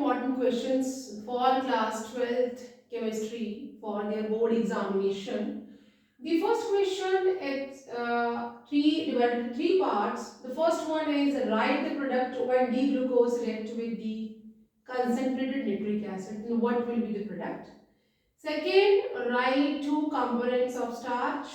important questions for class 12th chemistry for their board examination. The first question is three divided into three parts. The first one is write the product when D-glucose react with the concentrated nitric acid. And what will be the product? Second, write two components of starch.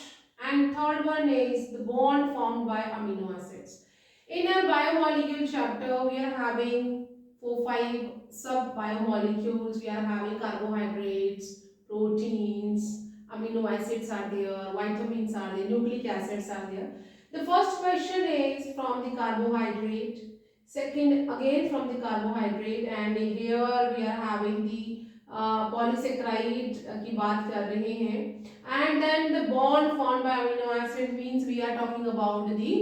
And third one is the bond formed by amino acids. In our biomolecule chapter, we are having 5 sub biomolecules. We are having carbohydrates, proteins, amino acids are there, vitamins are there, nucleic acids are there. The first question is from the carbohydrate. Second, again from the carbohydrate, and here we are having the polysaccharide की बात कर रहे हैं and then the bond formed by amino acid means we are talking about the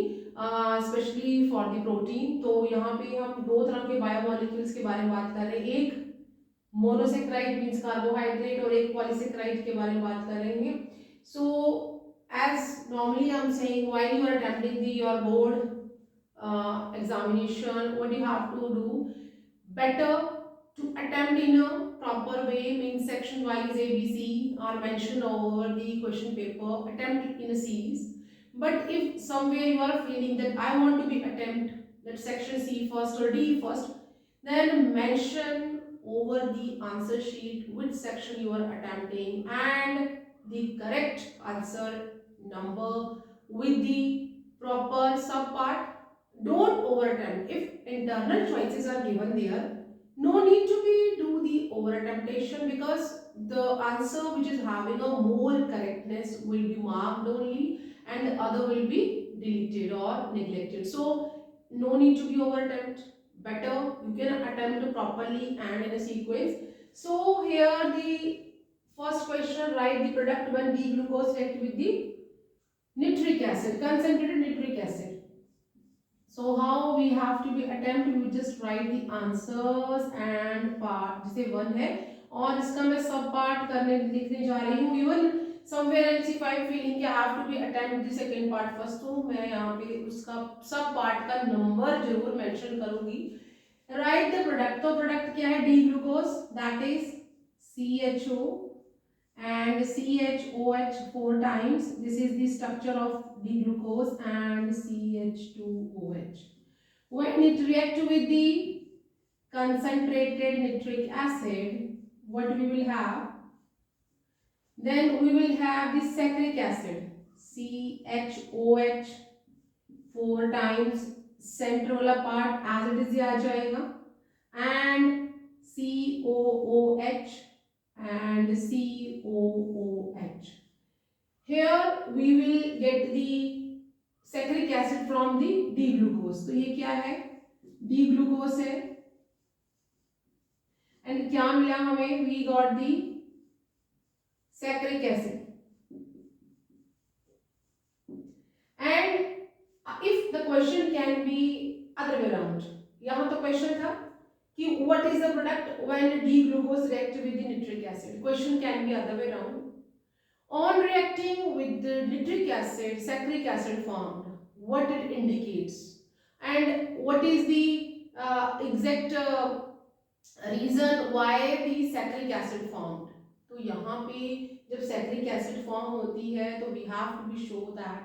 specially for the protein. तो यहाँ पे हम दो तरह के बायोमोलिक्यूल्स के बारे में बात कर रहे हैं, एक मोनोसेक्राइड मींस कार्बोहाइड्रेट और एक पॉलीसेक्राइड के बारे में बात कर रहे हैं. सो as normally I'm saying, while you are attempting your board examination, what you have to do, better to attempt in a proper way, means section wise A, B, C are mentioned over the question paper, attempt in a series. But if somewhere you are feeling that I want to be attempt that section C first or D first, then mention over the answer sheet which section you are attempting and the correct answer number with the proper sub part. Don't over attempt. If internal choices are given there, no need to be do the over attemptation, because the answer which is having a more correctness will be marked only and the other will be deleted or neglected. So no need to be over attempt. Better you can attempt properly and in a sequence. So here the first question, write the product when D-glucose react with the nitric acid, concentrated nitric acid. So how we have to be attempt, we just write the answers and part जैसे one है और इसका मैं सब part करने लिखने जा रही हूँ. Even somewhere else if I feeling कि I have to be attempt the second part first, तो मैं यहाँ पे उसका सब पार्ट का नंबर जरूर मेंशन करूँगी. Write the product. तो प्रोडक्ट क्या है? D glucose, that is CHO and CHOH 4 times. This is the structure of D-glucose and CH2OH. When it reacts with the concentrated nitric acid, what we will have? Then we will have the saccharic acid, CHOH 4 times, center वाला part as it is आ जाएगा, and COOH and COOH. Here we will get the saccharic acid from the D-glucose. तो ये क्या है? D-glucose है and क्या मिला हमें? We got the saccharic acid. And if the question can be other way around, यहाँ तो question था कि what is the product when D-glucose react with the nitric acid. Question can be other way around. On reacting with the nitric acid, saccharic acid formed, what it indicates and what is the exact reason why the saccharic acid formed. तो यहाँ पे जब saccharic acid form होती है तो we have to be show that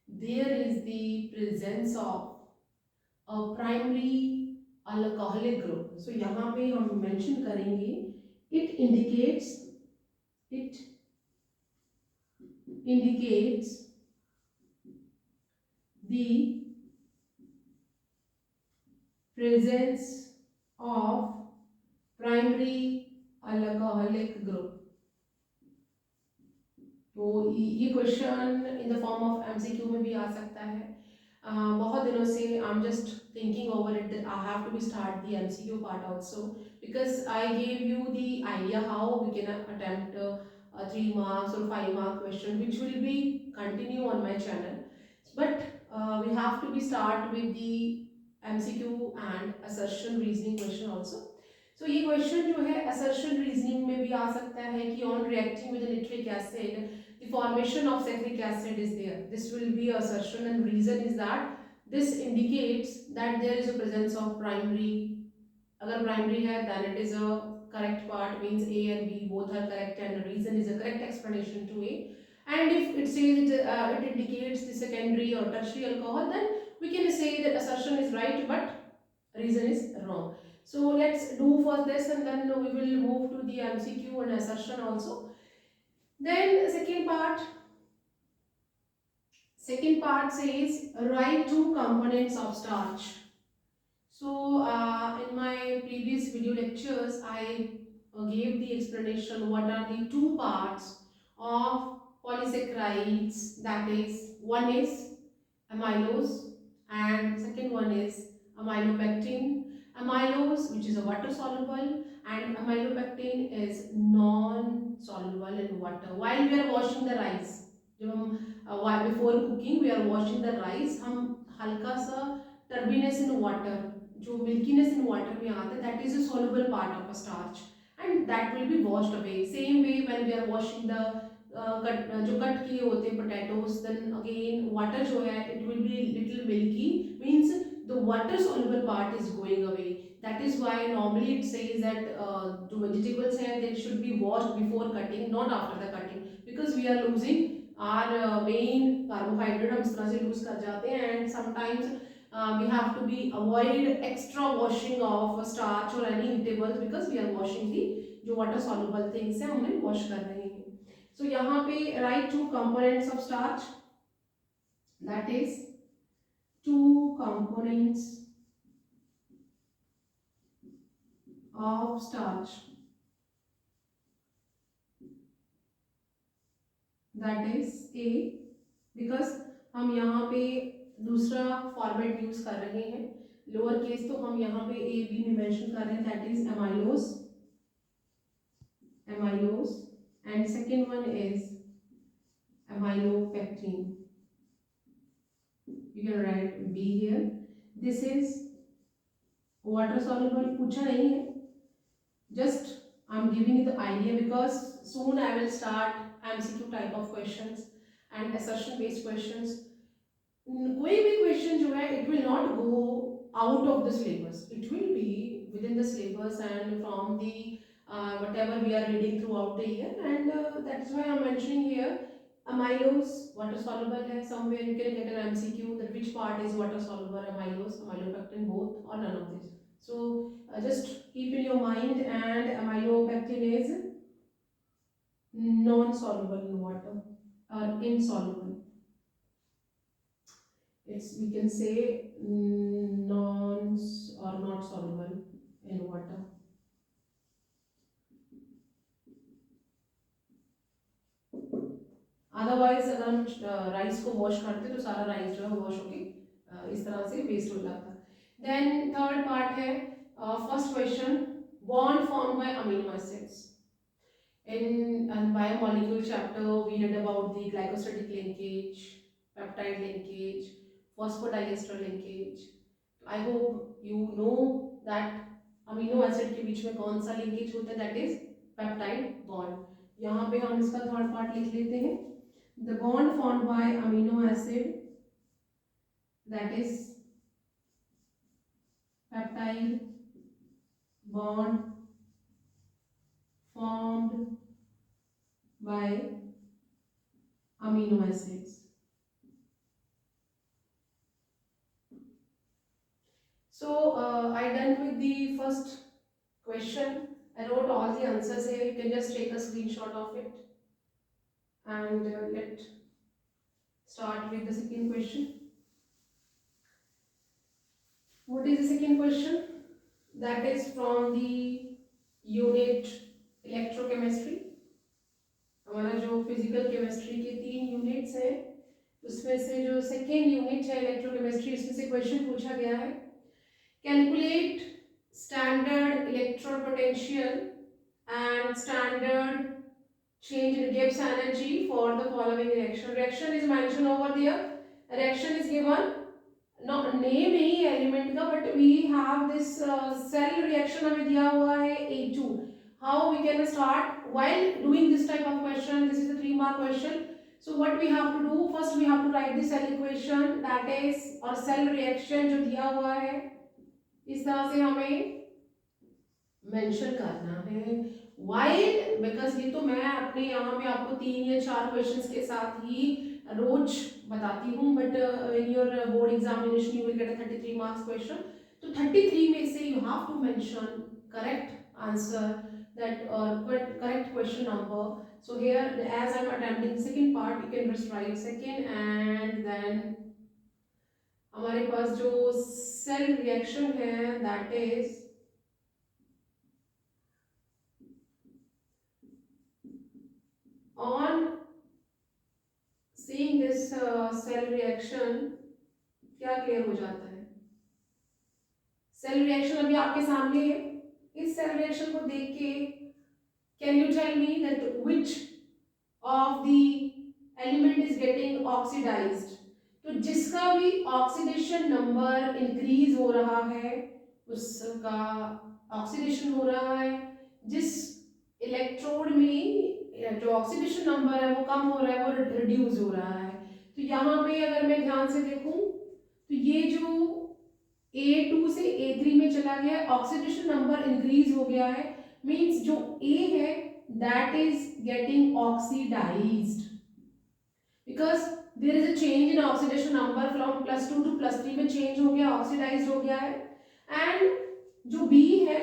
there is the presence of a primary alcoholic group. So यहाँ पे हम mention करेंगे it indicates the presence of primary alcoholic group. तो ये question in the form of MCQ में भी आ सकता है. बहुत दिनों से I am just thinking over it that I have to be start the MCQ part also, because I gave you the idea how we can attempt 3 marks or 5 mark question which will be continue on my channel, but we have to be start with the MCQ and assertion reasoning question also. So ये question जो है assertion reasoning में भी आ सकता है कि on reacting with the nitric acid the formation of saccharic acid is there. This will be assertion, and reason is that this indicates that there is a presence of primary अगर primary है then it is a correct part, means A and B both are correct and the reason is a correct explanation to A. And if it says it indicates the secondary or tertiary alcohol, then we can say that assertion is right but reason is wrong. So let's do for this and then we will move to the MCQ and assertion also. Then second part says write two components of starch. So in my previous video lectures, I gave the explanation what are the two parts of polysaccharides. That is, one is amylose and second one is amylopectin. Amylose, which is a water soluble, and amylopectin is non soluble in water. While we are washing the rice, जब हम while before cooking we are washing the rice, हम हल्का सा turbiness in water, जो milkiness in water में आता है, that is a soluble part of a starch and that will be washed away. Same way when we are washing the जो cut किए होते हैं potatoes, then again water जो है it will be little milky, means the water soluble part is going away. That is why normally it says that जो vegetables हैं they should be washed before cutting, not after the cutting, because we are losing our main carbohydrate, हम इस तरह से lose कर जाते हैं and sometimes we have to be avoid extra washing of starch or any eatables because we are washing the जो water soluble things हैं उन्हें wash कर रहे हैं. So यहाँ पे write two components of starch, that is two components of starch, that is A, because हम यहाँ पे दूसरा फॉर्मेट यूज कर रहे हैं, लोअर केस तो हम यहाँ पे A B में मेंशन कर रहे हैं, that is amylose and second one is amylopectin. You can write B here. This is water soluble, पूछा नहीं है, just I'm giving you the idea because soon I will start MCQ type of questions and assertion based questions. कोई भी question जो है it will not go out of the syllabus, it will be within the syllabus and from the whatever we are reading throughout the year, and that's why I'm mentioning here amylose water soluble है, somewhere you can get an MCQ that which part is water soluble, amylose, amylopectin, both or none of this. So just keep in your mind, and amylopectin is non-soluble in water or insoluble. It's, we can say, non or not soluble in water. Otherwise अगर हम rice को wash करते तो सारा rice जो है wash होके इस तरह से वेस्ट हो जाता. देन थर्ड पार्ट है first question, bond form by amino acids. In biomolecule chapter we read about the glycosidic linkage, peptide linkage, phosphodiester linkage. I hope you know that amino acid के बीच में कौन सा linkage होता है, that is peptide bond. यहाँ पे हम इसका थर्ड पार्ट लिख लेते हैं, the bond formed by amino acid, that is peptide bond formed by amino acids. So I done with the first question. I wrote all the answers here. You can just take a screenshot of it. And let's start with the second question. What is the second question? That is from the unit electrochemistry. हमारा जो physical chemistry के 3 units हैं उसमें से जो second unit है electrochemistry, इसमें से क्वेश्चन पूछा गया है, calculate standard electrode potential and standard change in Gibbs energy for the following reaction. Reaction is mentioned over there. Reaction is given. Not name नहीं है element का, but we have this cell reaction हमें दिया हुआ है A2. How we can start while doing this type of question? This is a 3-mark question. So what we have to do? First we have to write the cell equation, that is, और cell reaction जो दिया हुआ है इस तरह से हमें mention करना है। वाइल, बिकॉज ये तो मैं अपने यहाँ पे आपको 3 या 4 क्वेश्चंस के साथ ही रोज बताती हूँ, but in your board examination you will get a 33 marks question. तो 33 में से you have to mention correct answer, that correct question number. So here, as I'm attempting second part, you can just write second, and then हमारे पास जो cell reaction है that is on seeing this cell reaction क्या clear हो जाता है. Cell reaction अभी आपके सामने है. इस सेल रिएक्शन को देख के can you tell me that which of the element is getting oxidised. तो जिसका भी ऑक्सीडेशन नंबर इंक्रीज हो रहा है उसका ऑक्सीडेशन हो रहा है. जिस इलेक्ट्रोड में जो ऑक्सीडेशन नंबर है वो कम हो रहा है, वो रिड्यूस हो रहा है. तो यहाँ पे अगर मैं ध्यान से देखूं तो ये जो A2 से A3 में चला गया, ऑक्सीडेशन नंबर इंक्रीज हो गया है, मींस जो A है that is getting oxidised because there is a change in oxidation number from +2 to +3 में चेंज हो गया, ऑक्सीडाइज्ड हो गया है. एंड जो B है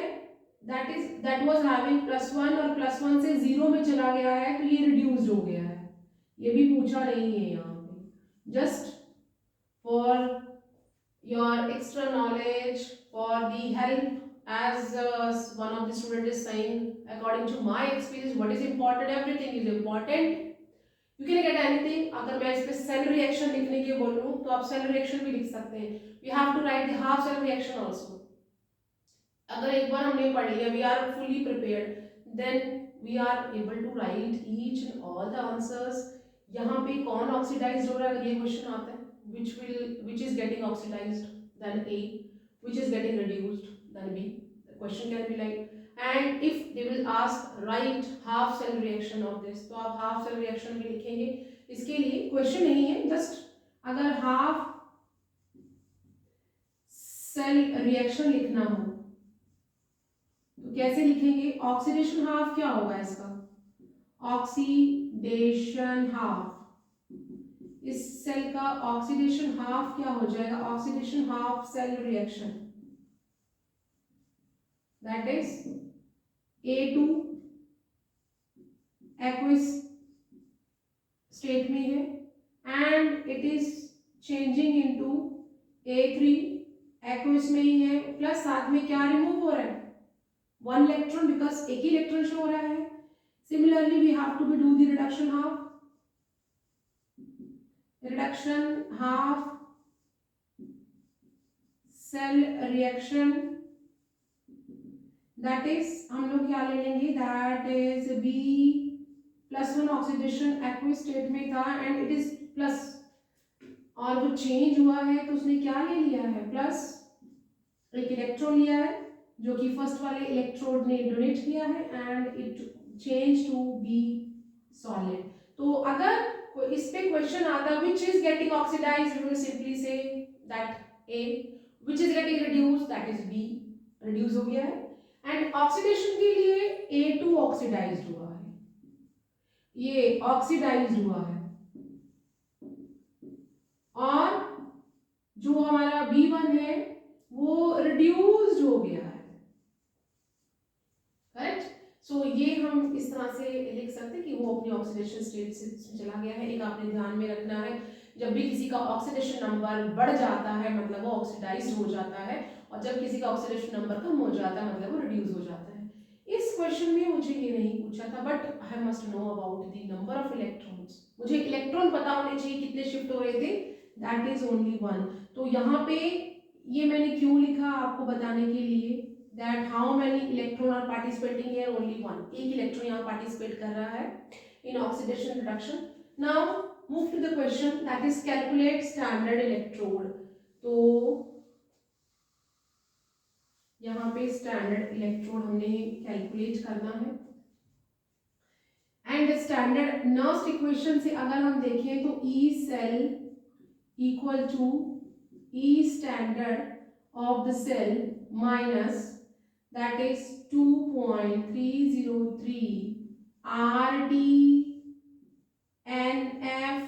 दैट वाज हैविंग +1 और +1 से 0 में चला गया है, तो ये रिड्यूस्ड हो गया है. ये भी पूछा नहीं है यहाँ पे, just for your extra knowledge, for the help, as one of the student is saying, according to my experience, what is important, everything is important. You can get anything. अगर मैं इस पे सेल रिएक्शन लिखने के बोलूँ तो आप cell reaction भी लिख सकते हैं. We have to write the half cell reaction also. अगर एक बार हमने पढ़ लिया, we are fully prepared, then we are able to write each and all the answers. यहाँ पे कौन ऑक्सीडाइज्ड हो रहा है, अगर ये क्वेश्चन आता है, which is getting oxidized, then A, which is getting reduced, then B. The question can be like, and if they will ask write half cell reaction of this, तो आप half cell reaction भी लिखेंगे. इसके लिए question नहीं है, just अगर half cell reaction लिखना हो तो कैसे लिखेंगे. ऑक्सीडेशन हाफ क्या होगा इसका, ऑक्सीडेशन हाफ, इस सेल का ऑक्सीडेशन हाफ क्या हो जाएगा, oxidation half cell reaction, that is A2 aqueous state में है and it is changing into A3 aqueous में ही है, प्लस साथ में क्या रिमूव हो रहा है, 1 इलेक्ट्रॉन, बिकॉज एक ही इलेक्ट्रॉन शो हो रहा है. Similarly we have to be do the reduction half cell reaction, that is हम लोग क्या ले लेंगे, that is B+1 oxidation aqueous state में था एंड इट इज प्लस, और वो चेंज हुआ है तो उसने क्या ले लिया है, प्लस एक इलेक्ट्रॉन लिया है जो कि फर्स्ट वाले इलेक्ट्रोड ने डोनेट किया है and it change to be solid. तो अगर इस पे क्वेश्चन आता which is getting oxidised, we will simply say that A, which is getting reduced, that is B, reduce हो गया है. एंड ऑक्सीडेशन के लिए A2 ऑक्सीडाइज्ड हुआ है, ये ऑक्सीडाइज्ड हुआ है, और जो हमारा B1 है वो रिड्यूस्ड हो गया है. करेक्ट. सो ये हम इस तरह से लिख सकते हैं कि वो अपनी ऑक्सीडेशन स्टेट से चला गया है. एक आपने ध्यान में रखना है, जब भी किसी का ऑक्सीडेशन नंबर बढ़ जाता है मतलब वो ऑक्सीडाइज्ड हो जाता है, और जब किसी का ऑक्सीडेशन नंबर कम हो जाता है मतलब वो रिड्यूस हो जाता है. इस क्वेश्चन में मुझे ये नहीं पूछा था, but I must know about the number of electrons. मुझे इलेक्ट्रॉन पता होने चाहिए कितने शिफ्ट हो रहे थे, दैट इज ओनली 1. तो यहाँ पे ये मैंने क्यों लिखा आपको बताने के लिए, that how many electron are participating here, only 1, एक इलेक्ट्रॉन यहाँ पार्टिसिपेट कर रहा है in oxidation reduction. Now move to the question, that is calculate standard electrode. तो यहाँ पे स्टैंडर्ड इलेक्ट्रोड हमने कैलकुलेट करना है. एंड स्टैंडर्ड नर्स्ट इक्वेशन से अगर हम देखें तो E cell equal to E standard of the cell minus that is 2.303 RD NF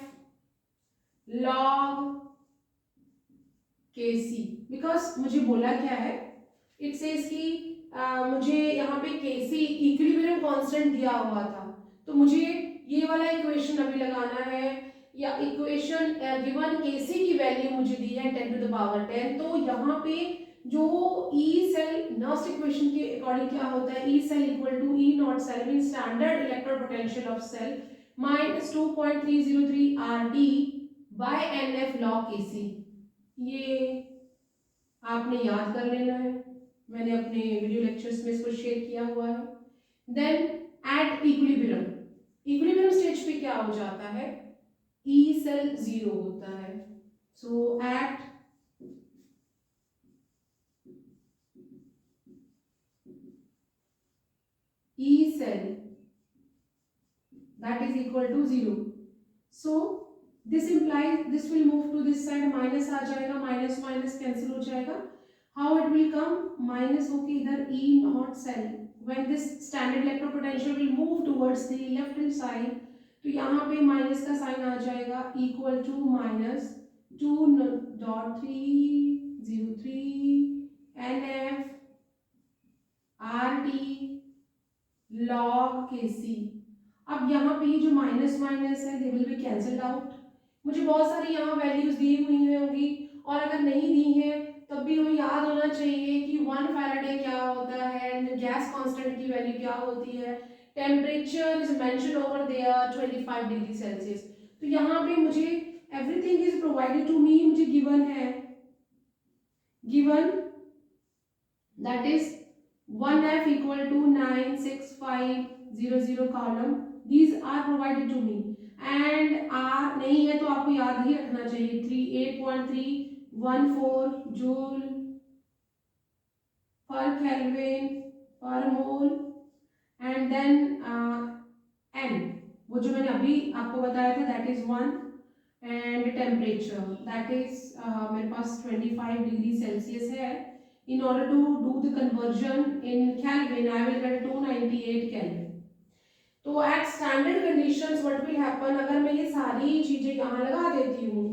log KC। Because मुझे बोला क्या है, इट सेज कि मुझे यहाँ पे KC इक्विलिब्रियम कांस्टेंट दिया हुआ था, तो मुझे ये वाला इक्वेशन अभी लगाना है, या इक्वेशन गिवन KC की वैल्यू मुझे दी है 10 टू द पावर 10। तो यहाँ पे जो ई सेल नर्स्ट इक्वेशन के अकॉर्डिंग क्या होता है, E cell equal to E naught cell mean standard electrode potential of cell minus 2.303 RT by NF log KC। ये आपने याद कर लेना है, मैंने अपने वीडियो लेक्चर्स में इसको शेयर किया हुआ है। Then at equilibrium, equilibrium stage पे क्या हो जाता है, ई सेल जीरो होता है। सो eight E cell that is equal to 0. So this implies this will move to this side, minus आ जाएगा, माइनस माइनस कैंसिल हो जाएगा। How it will come, minus होके इधर E naught cell, when this standard electrode potential will move towards the left hand side, तो यहाँ पे minus का साइन आ जाएगा, equal to minus 2.303 NF RT log KC। अब यहाँ पे जो माइनस माइनस है they will be cancelled out. मुझे बहुत सारी यहाँ वैल्यूज दी हुई होंगी, और अगर नहीं दी है तब भी हमें याद होना चाहिए कि 1 फैराडे क्या होता है, गैस कांस्टेंट की वैल्यू क्या होती है, temperature is mention over there 25 degree Celsius. तो यहाँ पे मुझे everything is provided to me, मुझे गिवन है, given that is 1F equal to 96500 column, these are provided to me, and R नहीं है तो आपको याद ही रखना चाहिए 8.314 जूल पर केल्विन पर मोल, एंड देन N वो जो मैंने अभी आपको बताया था that is 1, and temperature that is मेरे पास 25 डिग्री सेल्सियस है। In order to do the conversion in Kelvin, I will get 298 Kelvin. तो at standard conditions what will happen, अगर मैं ये सारी चीजें यहाँ लगा देती हूँ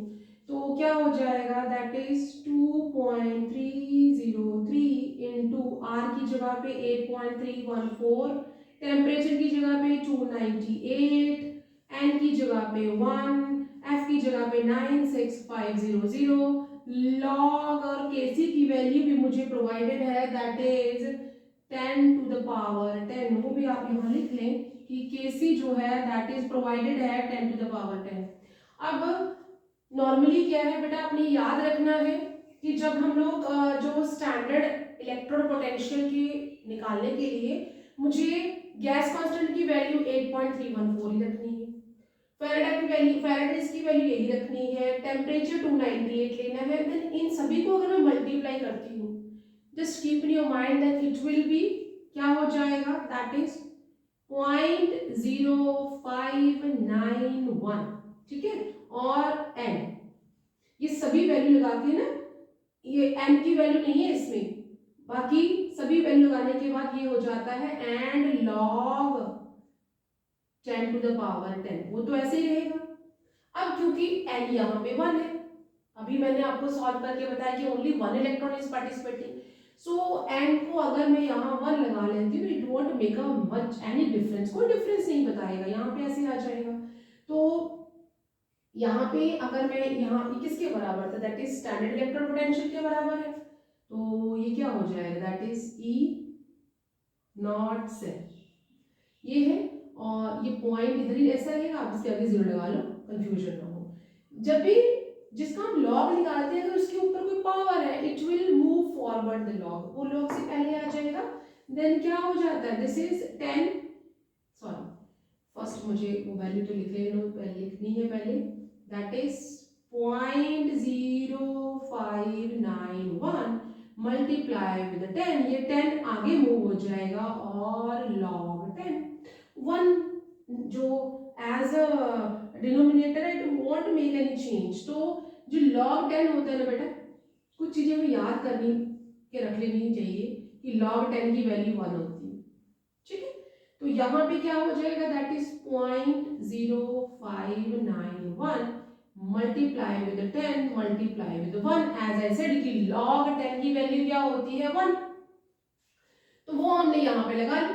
तो क्या हो जाएगा, that is 2.303 into R की जगह पे 8.314, टेम्परेचर की जगह पे 298, N की जगह पे 1, F की जगह पे 96500, लॉग और केसी की वैल्यू भी मुझे प्रोवाइडेड है that is 10 to the power 10, वो भी आप यहाँ लिख लें कि केसी जो है दैट इज प्रोवाइडेड है 10 टू द पावर 10। अब नॉर्मली क्या है बेटा, आपने याद रखना है कि जब हम लोग जो स्टैंडर्ड इलेक्ट्रोड पोटेंशियल की निकालने के लिए मुझे गैस कांस्टेंट की वैल्यू 8.314 ही रखनी है, फैराडे की वैल्यू, फैराडेज की वैल्यू यही रखनी है, टेम्परेचर 298 लेना है, देन इन सभी को अगर मैं मल्टीप्लाई करती हूँ, just keep in your mind that it will B क्या हो जाएगा, दैट इज 0.0591, ठीक है। और n ये सभी वैल्यू लगाती है ना, ये n की वैल्यू नहीं है इसमें, बाकी सभी वैल्यू लगाने के बाद ये हो जाता है and log 10 to the power 10, वो तो ऐसे ही रहेगा। अब क्योंकि n यहाँ पे 1 है, अभी मैंने आपको सॉल्व करके बताया कि only 1 electron is participating, so n को अगर मैं यहाँ 1 लगा लेती हूँ it won't make a much any difference, कोई डिफरेंस नहीं बताएगा, यहाँ पे ऐसे आ जाएगा। तो यहाँ पे अगर मैं यहाँ किसके बराबर था, that is standard electrode potential के बराबर है, तो ये क्या हो जाएगा, that is E naught cell, ये है, और ये पॉइंट इधर ही ऐसा रहेगा, आप इसके आगे 0 लगा लो, कंफ्यूजन ना हो। जब भी जिसका हम लॉग निकालते हैं अगर उसके ऊपर कोई पावर है it will move forward the log, वो लॉग से पहले आ जाएगा, देन क्या हो जाता है, दिस इज 10, सॉरी फर्स्ट मुझे वो वैल्यू तो लिख लेना, लिखनी है पहले, दैट इज 0.0591 मल्टीप्लाई विद 10, ये 10 आगे मूव हो जाएगा और लॉग 10, 1 जो एज अ डिनोमिनेटर है it won't make any change. तो जो log 10 होता है ना बेटा, कुछ चीजें हमें याद करनी के रख लेनी चाहिए कि कि log 10 की वैल्यू 1 होती है, ठीक है। तो यहाँ पे क्या हो जाएगा, that is 0.0591 multiply with 10 multiply with 1, as I said कि log 10 की वैल्यू क्या होती है 1, तो वो हमने यहाँ पे लगा ली।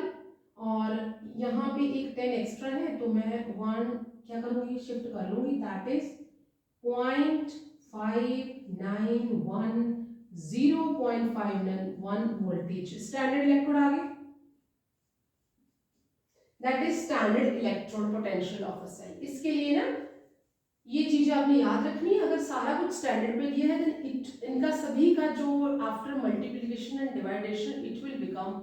और यहाँ पे एक 10 एक्स्ट्रा है तो मैं 1 क्या करूँगी, शिफ्ट कर लूँगी, that is 0.591 0.591 voltage standard electrode आ गए, that is standard electrode potential of a cell. इसके लिए ना ये चीजें आपने याद रखनी है, अगर सारा कुछ स्टैंडर्ड पे दिया है देन इनका सभी का जो after multiplication and division it will become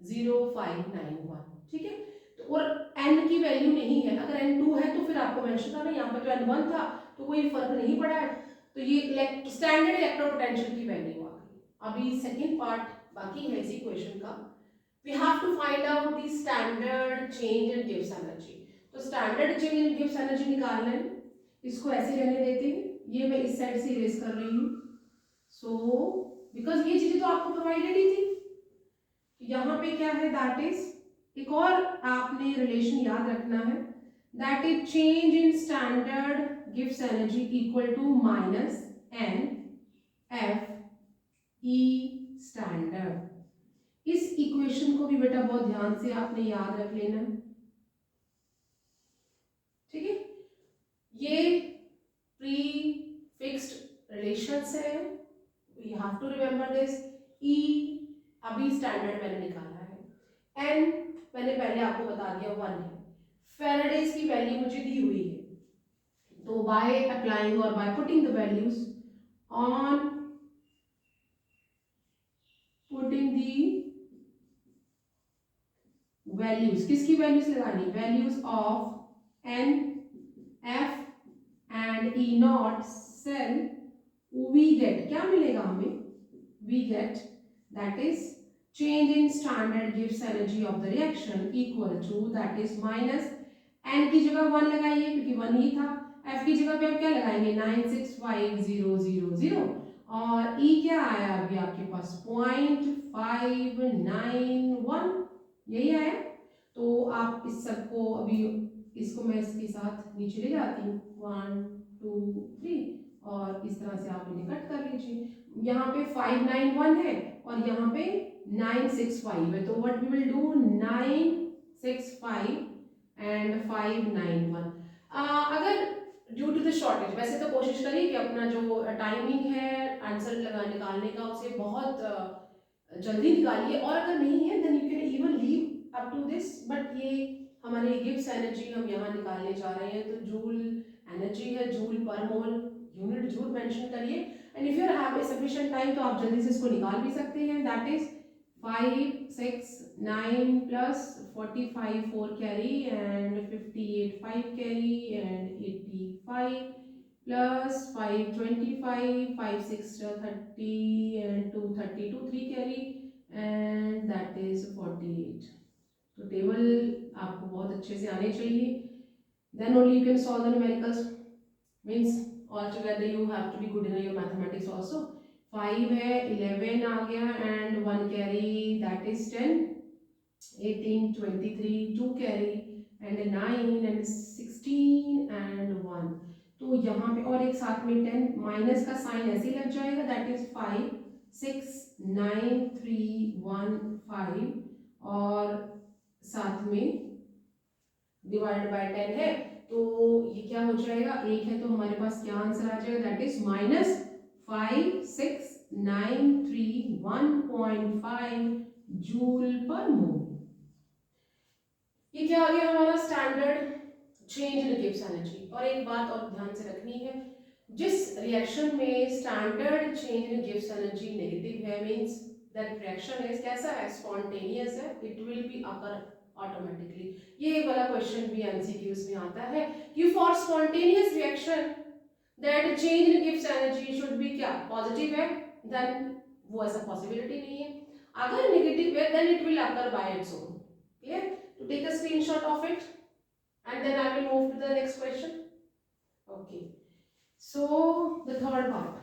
0.0591, ठीक है। तो और n की वैल्यू नहीं है, अगर n2 है तो फिर आपको मेंशन करना, यहाँ पे तो n1 था तो कोई फर्क नहीं पड़ा है, तो ये स्टैंडर्ड इलेक्ट्रोपोटेंशियल की वैल्यू आ गई। अभी सेकेंड पार्ट बाकी है इसी क्वेश्चन का, we have to find out the standard change in Gibbs energy। तो standard change in Gibbs energy निकालना है, इसको ऐसे रहने देते हैं, ये मैं इस साइड से इरेज कर रही हूँ, सो बिकॉज ये चीजें तो आपको प्रोवाइडेड ही थी। यहाँ पे क्या है, दैट इज एक और आपने रिलेशन याद रखना है, that is change in standard Gibbs energy equal to minus N F E standard. इस इक्वेशन को भी बेटा बहुत ध्यान से आपने याद रख लेना, ठीक है। ये प्री फिक्स्ड रिलेशंस है, we have to remember this. ई अभी स्टैंडर्ड मैंने निकाला है, एन मैंने पहले आपको बता दिया 1 है, फेराडेज की वैल्यू मुझे दी हुई है, तो बाय अप्लाइंग और by putting the values on putting the values, किसकी वैल्यूज लगानी, values of N F and E naught cell, we get क्या मिलेगा हमें, we get that is change in standard गिव्स energy of the reaction equal to that is minus N की जगह 1 लगाइए क्योंकि 1 ही था, एफ की जगह पे आप क्या लगाएंगे 965000 और ई क्या आया अभी आपके पास 0.591, यही आया। तो आप इस सबको अभी इसको मैं इसके साथ नीचे ले जाती हूँ 1 2 3 और इस तरह से आप इन्हें कट कर लीजिए। यहाँ पे 591 है और यहाँ पे 965 है, तो what we will do 965 and 591। अगर ड्यू टू द शॉर्टेज, वैसे तो कोशिश करिए कि अपना जो टाइमिंग है आंसर निकालने का उसे बहुत जल्दी निकालिए, और अगर नहीं है then you can even leave up to this, but ये हमारे गिब्स एनर्जी हम यहाँ निकालने जा रहे हैं, तो जूल एनर्जी है, joule per mole, unit joule mention करिए, and if you have sufficient time तो आप जल्दी से इसको निकाल भी सकते हैं, that is 569 plus 45 4 carry and 58 5 carry and 85 plus 525 5 6 30 and 232 3 carry and that is 48। तो टेबल आपको बहुत अच्छे से आने चाहिए, then only you can solve the numericals, means all together you have to be good in your mathematics also. 5 है, 11 आ गया and 1 carry that is 10, 18 23 2 carry and 9 and 16 and 1। तो यहाँ पे और एक साथ में 10 माइनस का साइन ऐसे लग जाएगा, दैट इज 5 6 9 3 1 5 और साथ में डिवाइड बाय 10 है, तो ये क्या हो जाएगा, एक है तो हमारे पास क्या आंसर आ जाएगा, दैट इज -5693 जूल पर मोल। ये क्या आ गया हमारा standard change in Gibbs energy. और एक बात और ध्यान से रखनी है, जिस रिएक्शन में standard change in Gibbs energy negative है, मींस दैट रिएक्शन इज कैसा है, स्पॉन्टेनियस है, it will be occur automatically. ये वाला क्वेश्चन भी एमसीक्यूज में आता है कि for spontaneous reaction that change in Gibbs energy should be क्या, पॉजिटिव है, देन वो ऐसा पॉसिबिलिटी नहीं है, अगर नेगेटिव है then it will occur by its own. Clear? To take a screenshot of it and then I will move to the next question. Okay, so the third part,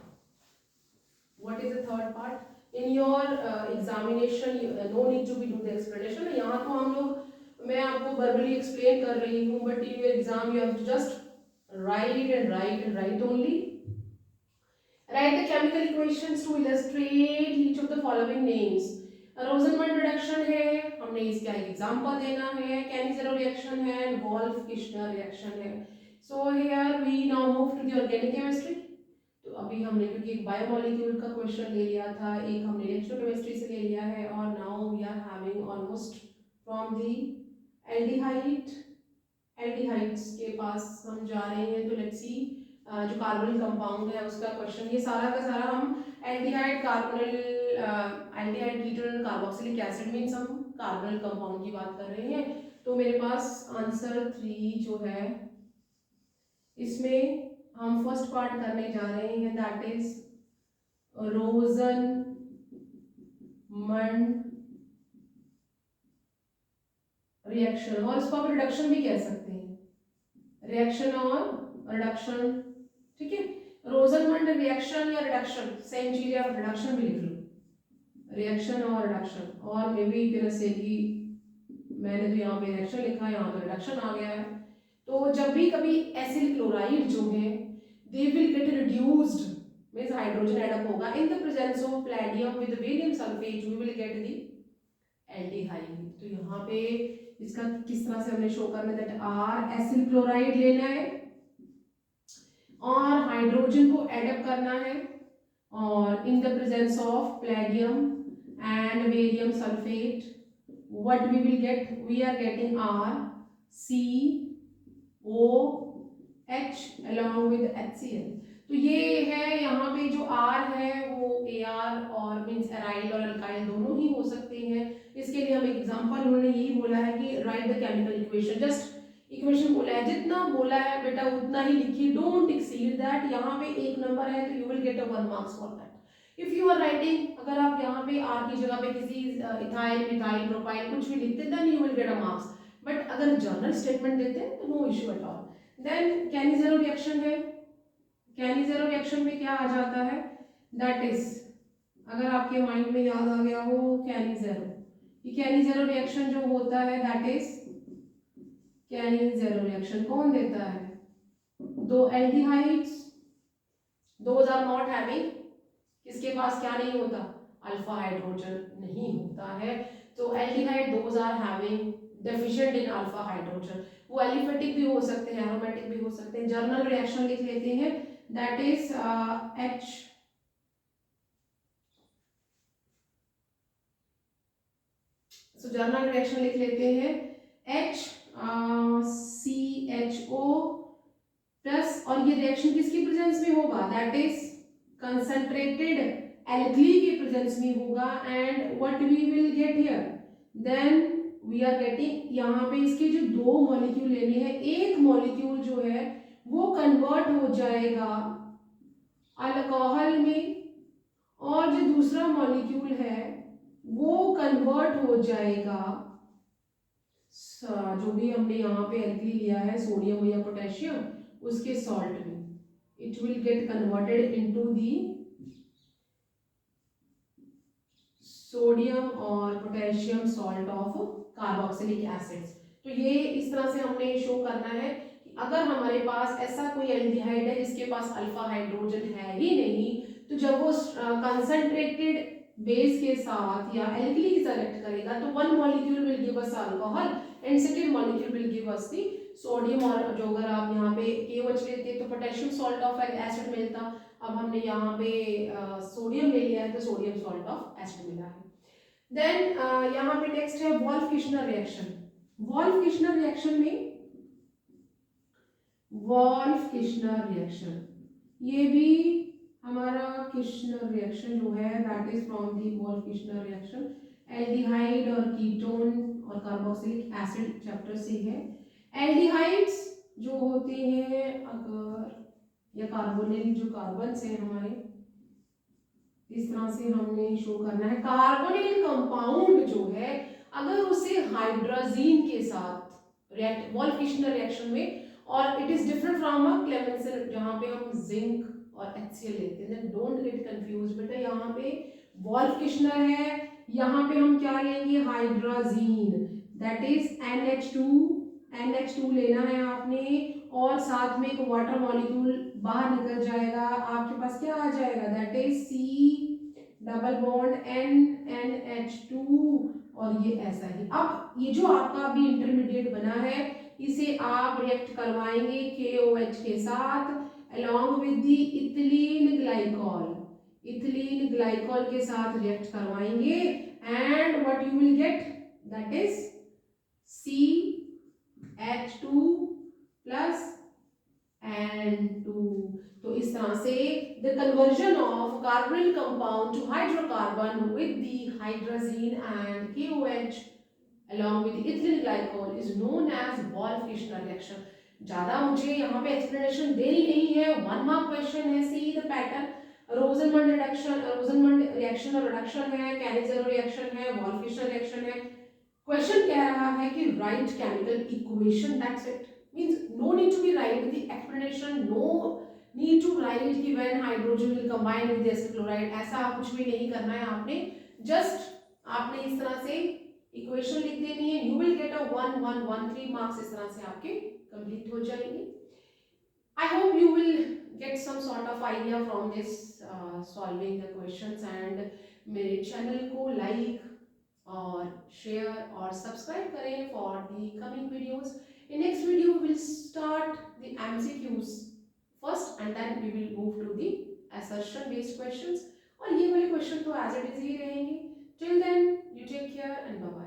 what is the third part? In your examination no need to be do the explanation. यहाँ तो हम लोग मैं आपको verbally explain कर रही हूँ, but in your exam you have to just write and write and write only. Write the chemical equations to illustrate each of the following names. Rosenmund reduction है, हमने इसका एक एग्जांपल देना है, कैनिज़ेरो रिएक्शन है, वॉल्फ किश्नर रिएक्शन है। So here we now move to the organic chemistry. तो अभी हमने क्योंकि एक बायोमोलिक्यूल का क्वेश्चन ले लिया था, एक हमने रिएक्शन केमिस्ट्री से ले लिया है, और now we are having almost from the aldehyde aldehydes के पास हम जा रहे हैं। तो लेट्स सी जो कार्बोनिल कंपाउंड है उसका क्वेश्चन, ये सारा का सारा हम aldehyde carbonyl aldehyde ketone carboxylic acid means हम कार्बोनिल कंपाउंड की बात कर रहे हैं। तो मेरे पास आंसर 3 जो है इसमें हम फर्स्ट पार्ट करने जा रहे हैं, दैट इज रोजनमंड रिएक्शन, और इसको आप रिडक्शन भी कह सकते हैं, रिएक्शन और रिडक्शन, ठीक है। रोजनमंड रिएक्शन या रिडक्शन सेम चीज है, आप रिडक्शन भी लिख लो, रिएक्शन और रिडक्शन, और may be you can say कि मैंने तो यहाँ पे रिएक्शन लिखा है, यहाँ तो रिडक्शन आ गया है। तो जब भी कभी एसिल क्लोराइड जो है they will get reduced means hydrogen add up होगा in the presence of platinum with barium sulphate, we will get the aldehyde. तो यहाँ पे इसका किस तरह से हमने शो करना है, दैट आर एसिल क्लोराइड लेना है और हाइड्रोजन को एडअप करना है, और in the presence of platinum and barium sulphate what we will get, we are getting RCOH along with HCl। तो ये है यहाँ पे जो R है वो AR और मीन्स एराइल और अल्काइल दोनों ही हो सकते हैं। इसके लिए हम एग्जांपल उन्होंने यही बोला है कि right the chemical equation, just equation बोला है, जितना बोला है बेटा उतना ही लिखिए, डोंट एक्सीड दैट। यहाँ पे 1 नंबर है तो you will get a 1 marks for that. If you are writing, अगर आप यहाँ पे आर की जगह पे किसी इथाइल मिथाइल प्रोपाइल कुछ भी लिखते then you will get a marks, but अगर जनरल स्टेटमेंट देते हैं तो no issue at all. Then Cannizzaro reaction है, कैनिज़ेरो रिएक्शन में क्या आ जाता है, दैट इज अगर आपके माइंड में याद आ गया हो कैनिज़ेरो, ये कैनिज़ेरो रिएक्शन जो होता है दैट इज कैनिज़ेरो रिएक्शन कौन देता है, दो aldehydes, those are not having, इसके पास क्या नहीं होता, अल्फा हाइड्रोजन नहीं होता है। तो aldehyde those are having deficient in alpha hydrogen, वो एलिफेटिक भी हो सकते हैं, एरोमेटिक भी हो सकते हैं। जर्नल रिएक्शन लिख लेते हैं, that is H, so journal reaction लिख लेते हैं HCHO प्लस, और ये रिएक्शन किसकी प्रेजेंस में होगा, दैट इज कंसंट्रेटेड एल्कली के प्रेजेंस में होगा। And what we will get here, then we are getting, यहाँ पे इसके जो 2 मॉलिक्यूल लेने हैं, एक मॉलिक्यूल जो है वो कन्वर्ट हो जाएगा अल्कोहल में, और जो दूसरा मॉलिक्यूल है वो कन्वर्ट हो जाएगा जो भी हमने यहाँ पे एल्कली लिया है सोडियम या पोटेशियम उसके सॉल्ट में, it will get converted into the sodium और potassium salt of carboxylic acids. तो ये इस तरह से हमने शो करना है कि अगर हमारे पास ऐसा कोई एल्डिहाइड है जिसके पास अल्फा हाइड्रोजन है ही नहीं, तो जब वो कंसंट्रेटेड बेस के साथ या एल्कली सेलेक्ट करेगा तो 1 molecule will give us alcohol and second molecule will give us the sodium, और जो अगर आप यहाँ पे KOH लेते तो पोटेशियम सॉल्ट ऑफ एसिड मिलता, अब हमने यहाँ पे सोडियम ले लिया है तो सोडियम सॉल्ट ऑफ एसिड मिला है। देन यहाँ पे नेक्स्ट है Wolff Kishner reaction. Wolff Kishner reaction में, वॉल्फ किश्नर रिएक्शन ये भी हमारा किश्नर रिएक्शन जो है that is from the Wolff Kishner reaction, aldehyde और कीटोन और कार्बोक्सिलिक एसिड चैप्टर से है। एल्डिहाइड्स जो होते हैं अगर या कार्बोनिल जो कार्बन्स हैं हमारे, इस तरह से हमने शो करना है। कार्बोनिल कंपाउंड जो है अगर उसे हाइड्रोजीन के साथ रिएक्ट वॉल्फ किश्नर रिएक्शन में, और it is different from a Clemmensen जहां पे हम जिंक और HCl लेते हैं, डोंट गेट कंफ्यूज बेटा। यहाँ पे वॉल्फ किश्नर है, यहाँ पे हम क्या लेंगे, हाइड्राजीन, दैट इज NH2 लेना है आपने, और साथ में एक वाटर मॉलिक्यूल बाहर निकल जाएगा, आपके पास क्या आ जाएगा, that is C double bond NH2, और ये ऐसा ही। अब ये जो आपका अभी इंटरमीडिएट बना है, इसे आप रिएक्ट करवाएंगे KOH के साथ along with the ethylene glycol, ethylene glycol के साथ रिएक्ट करवाएंगे, and what you will get, that is CH2 plus N2। तो इस तरह से the conversion of carbonyl compound to hydrocarbon with the hydrazine and KOH along with the ethylene glycol is known as Wolff-Kishner reaction। ज्यादा मुझे यहाँ पे explanation देनी नहीं है, 1 मार्क क्वेश्चन है, see the pattern, रोजनमंड reduction, रोजनमंड reaction और रिडक्शन है, कैनिज़ेरो रिएक्शन है, वॉल्फ-किशनर रिएक्शन है। क्वेश्चन कह रहा है कि write chemical equation, that's it, means no need to be write the explanation, no need to write कि when hydrogen will combine with acid chloride, ऐसा कुछ भी नहीं करना है आपने, जस्ट आपने इस तरह से इक्वेशन लिख देनी है, you will get a 1 1 1 3 marks इस तरह से आपके कंप्लीट हो जाएंगे। I hope you will get some sort of idea from this solving the questions, and मेरे चैनल को लाइक और शेयर और सब्सक्राइब करें for the coming videos. In next video we will start the MCQs first and then we will move to the assertion based questions, और ये वाले question तो as it is ही रहेंगे। Till then you take care and bye bye।